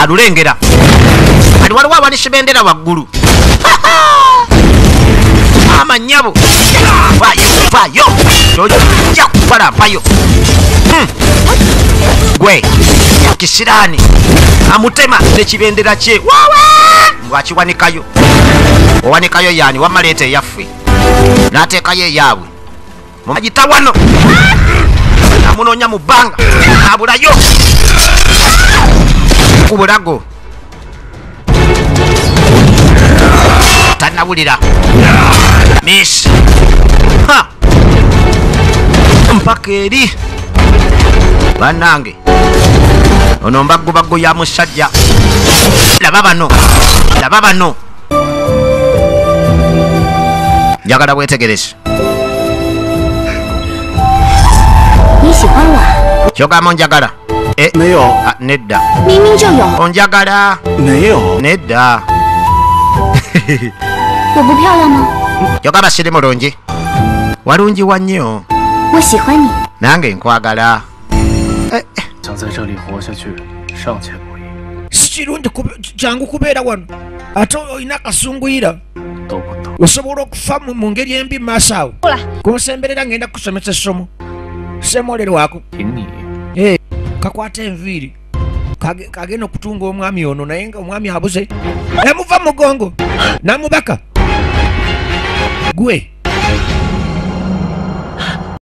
alulengera ali waliwo awanise bendera waggulu amanyabo vayo tojja kupalampayo gwe kisirani amutema nekibendera kye wakiwanikayo owanikayo yani wamaleeta eyaffe nateekayo eyaabwe mumagita wano namunoonya mu bbanga abulayo ku bulago tanawulira miss mpaka eri bannange ono mbaggubago ya musajja laba bano njagala wetegereze kyogamba onjagala nedda onjagala nedda kyogamba siri mulungi walungi wa nnyo nange nkwagala sikirungi kyangu kubeera wano ate olina akasunguyira osobola okufa mu ngeri embi maaso awo kunsemberera ngenda kusomesa essomo semolerwako kakwata enviiri kagenda okutunga omwami ono naye nga omwami abuze namuva mugongo namubaka gwe